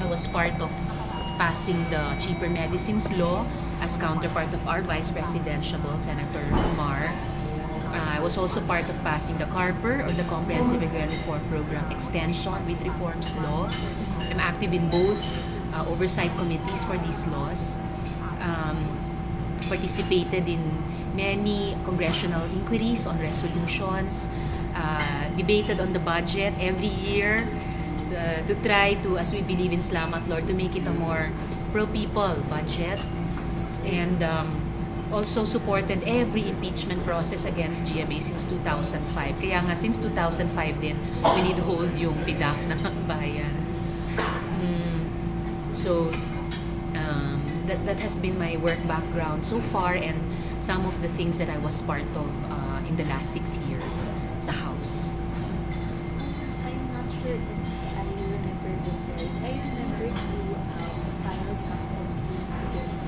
I was part of passing the cheaper medicines law as counterpart of our Vice Presidential Senator Mar. I was also part of passing the CARPER, or the Comprehensive Agrarian Reform Program extension with reforms law. I'm active in both oversight committees for these laws. Participated in many congressional inquiries on resolutions, debated on the budget every year to try to, as we believe in Slamat Lord, to make it a more pro-people budget. And also supported every impeachment process against GMA since 2005. Kaya nga, since 2005 din, we need hold yung PDAF ng bayan. So, that has been my work background so far, and some of the things that I was part of in the last 6 years sa House. I'm not sure if I remember it right. I remember the final count against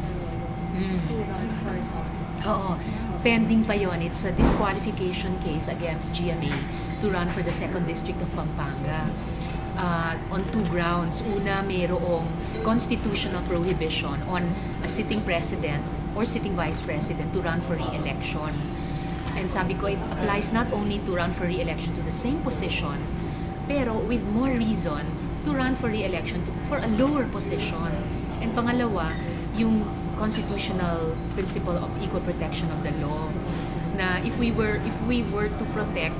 to run for office. Oo. Pending pa yon. It's a disqualification case against GMA to run for the 2nd District of Pampanga. On 2 grounds. Una, mayroong constitutional prohibition on a sitting president or sitting vice president to run for re-election. And sabi ko, it applies not only to run for re-election to the same position, pero with more reason to run for re-election for a lower position. And pangalawa, yung constitutional principle of equal protection of the law, na if we were to protect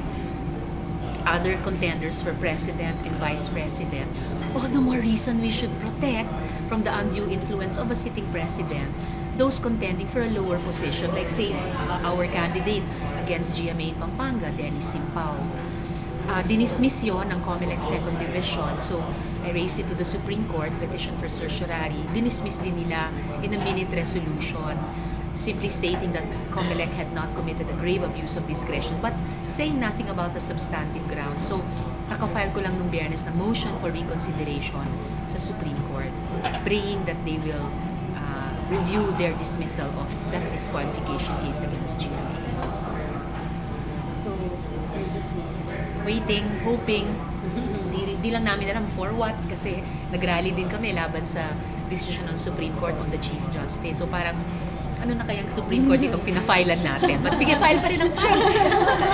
other contenders for president and vice president, all the more reason we should protect from the undue influence of a sitting president those contending for a lower position, like say our candidate against GMA in Pampanga, Dennis Simpao. Dinismiss yon ng COMELEC 2nd Division, so I raised it to the Supreme Court, petition for certiorari. Dinismiss din nila in a minute resolution, simply stating that COMELEC had not committed a grave abuse of discretion, but saying nothing about the substantive grounds. So, kakafile ko lang nung Biyernes ng motion for reconsideration sa Supreme Court, praying that they will review their dismissal of that disqualification case against GMA. So, we're just Waiting, hoping, di lang namin alam for what, kasi nagrally din kami laban sa decision ng Supreme Court on the Chief Justice. So parang, ano na kayang Supreme Court itong pinafilan natin? But sige, file pa rin ang file.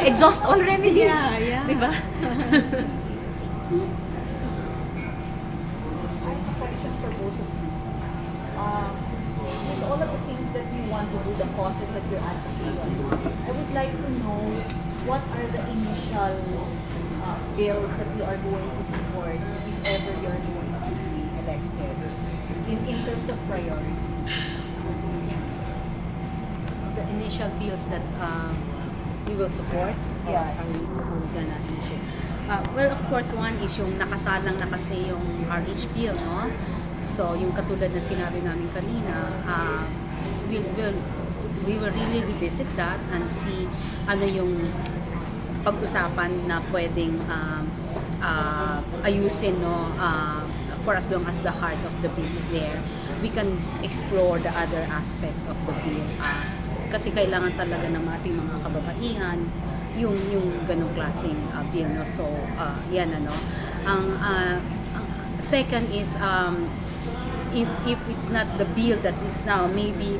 Exhaust all remedies. Yeah. Diba? I have a question for both of you. With all of the things that you want to do, the causes that you're advocating, I would like to know what are the initial bills that you are going to support if ever you're going to be elected in terms of priority. Yes. The initial bills that we will support, or Yeah. are we gonna initiate? Well, of course, one is yung nakasalang na kasi yung RH bill, no? So, yung katulad na sinabi namin kanina, we will really revisit that and see ano yung pag-usapan na pwedeng ayusin, no? For as long as the heart of the bill is there, we can explore the other aspect of the bill. Kasi kailangan talaga ng ating mga kababaihan yung ganong klaseng bill, no? So, yan ano. Ang second is if it's not the bill that is now, maybe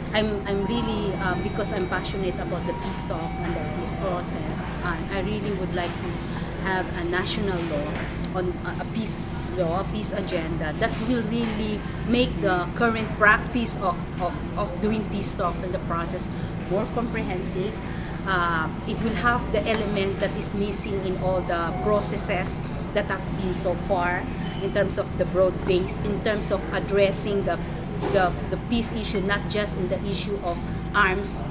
I'm really because I'm passionate about the peace talk and the peace process, and I really would like to have a national law on a peace law, a peace agenda that will really make the current practice of doing peace talks and the process more comprehensive. It will have the element that is missing in all the processes that have been so far, in terms of the broad base, in terms of addressing the peace issue, not just in the issue of arms,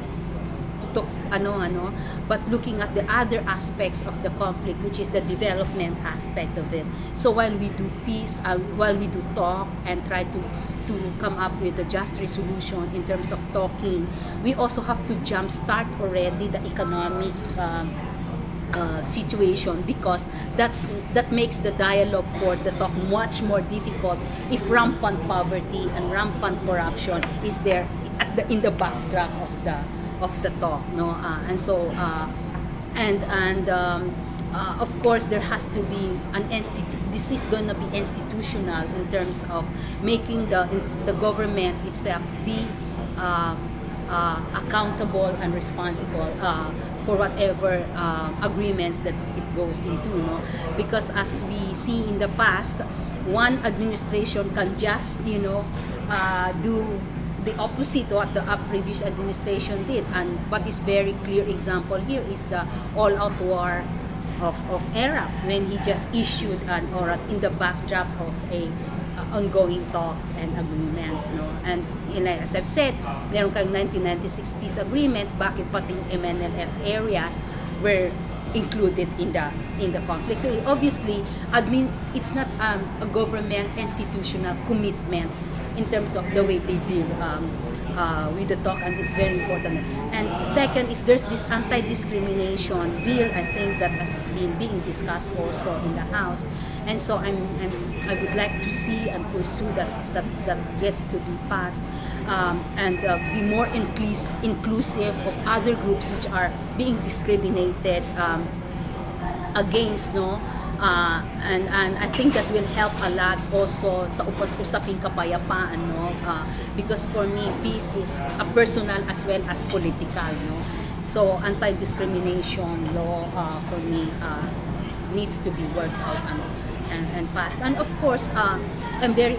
but looking at the other aspects of the conflict, which is the development aspect of it. So while we do peace, while we do talk and try to come up with a just resolution in terms of talking, we also have to jumpstart already the economic situation, because that makes the dialogue for the talk much more difficult if rampant poverty and rampant corruption is there in the backdrop of the talk, no? And so of course there has to be an this is going to be institutional in terms of making the government itself be accountable and responsible for whatever agreements that it goes into, no? Because as we see in the past, one administration can just, do the opposite what the previous administration did. And what is very clear example here is the all-out war of Arab, when he just issued or in the backdrop of a ongoing talks and agreements, no? And as I've said, meron kang 1996 peace agreement, bakit pati yung MNLF areas were included in the conflict. So obviously, it's not a government institutional commitment in terms of the way they deal with the talk, and it's very important. And second is there's this anti-discrimination bill, I think, that has been being discussed also in the House, and so I would like to see and pursue that gets to be passed, and be more inclusive of other groups which are being discriminated against, no? And I think that will help a lot also sa usaping kapayapaan, no? Because for me, peace is a personal as well as political, no? So anti-discrimination law for me needs to be worked out and passed. And of course, I'm very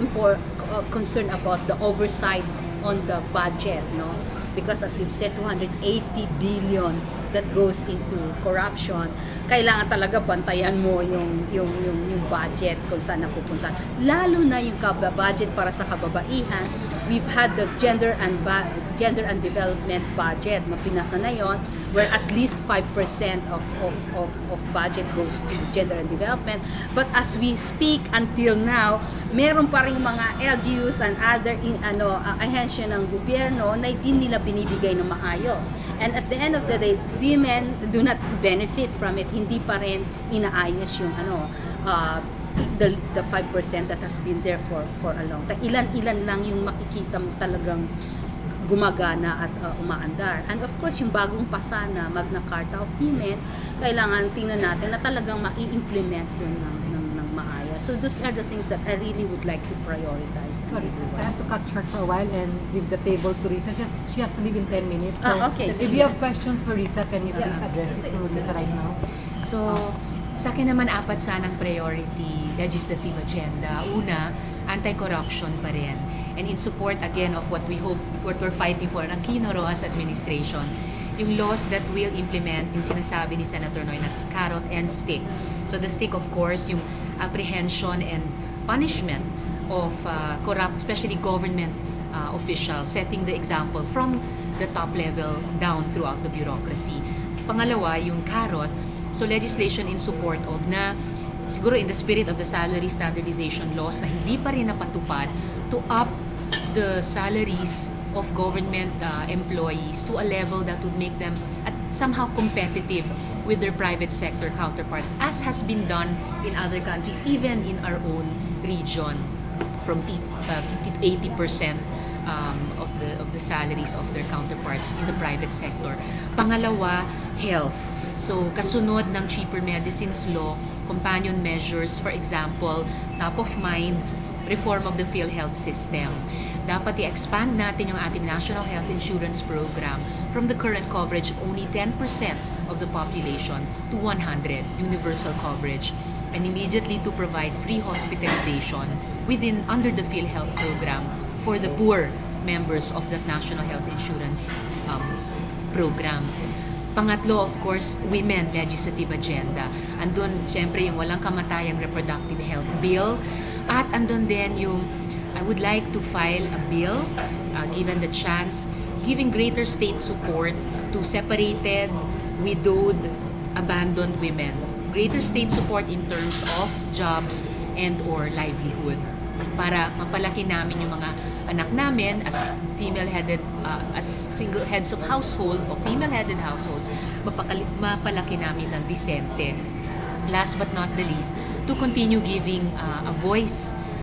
concerned about the oversight on the budget, no? Because as you've said, 280 billion that goes into corruption. Kailangan talaga bantayan mo yung budget kung saan napupunta. Lalo na yung budget para sa kababaihan. We've had the gender and development budget na pinasa na yon, where at least 5% of budget goes to gender and development. But as we speak until now, meron pa rin mga LGUs and other ahensya ng gobyerno na hindi nila binibigay ng maayos. And at the end of the day, women do not benefit from it. Hindi pa rin inaayos yung the 5% that has been there for a long time. Ilan lang yung makikita talagang gumagana at umaandar. And of course, yung bagong pasa na Magna Carta of Women, kailangan tingnan natin na talagang mai-implement yun ng maayos. So those are the things that I really would like to prioritize. Sorry, I have to cut short for a while and give the table to Risa. She has to leave in 10 minutes. So Okay. if you have questions for Risa, can you please address it to Risa right now? So, sa akin naman, 4 sanang priority legislative agenda. Una, anti-corruption pa rin. And in support again of what we're fighting for ng Aquino Rojas administration, yung laws that will implement yung sinasabi ni Senator Noy na carrot and stick. So the stick, of course, yung apprehension and punishment of corrupt, especially government officials, setting the example from the top level down throughout the bureaucracy. Pangalawa, yung carrot, so legislation in support of na siguro in the spirit of the salary standardization laws na hindi pa rin napatupad, to up the salaries of government employees to a level that would make them somehow competitive with their private sector counterparts, as has been done in other countries, even in our own region, from 50 to 80% of the salaries of their counterparts in the private sector. Pangalawa, health. So, kasunod ng cheaper medicines law, companion measures, for example, top of mind, reform of the PhilHealth system. Dapat i-expand natin yung ating National Health Insurance Program from the current coverage of only 10% of the population to 100, universal coverage, and immediately to provide free hospitalization under the PhilHealth program for the poor members of that National Health Insurance program. Pangatlo, of course, women legislative agenda. Andun, syempre, yung walang kamatayang reproductive health bill. At andun din yung, I would like to file a bill, given the chance, giving greater state support to separated, widowed, abandoned women. Greater state support in terms of jobs and or livelihood, para mapalaki namin yung mga anak namin as female-headed, as single heads of households o female-headed households, mapalaki namin ng disente. Last but not the least, to continue giving a voice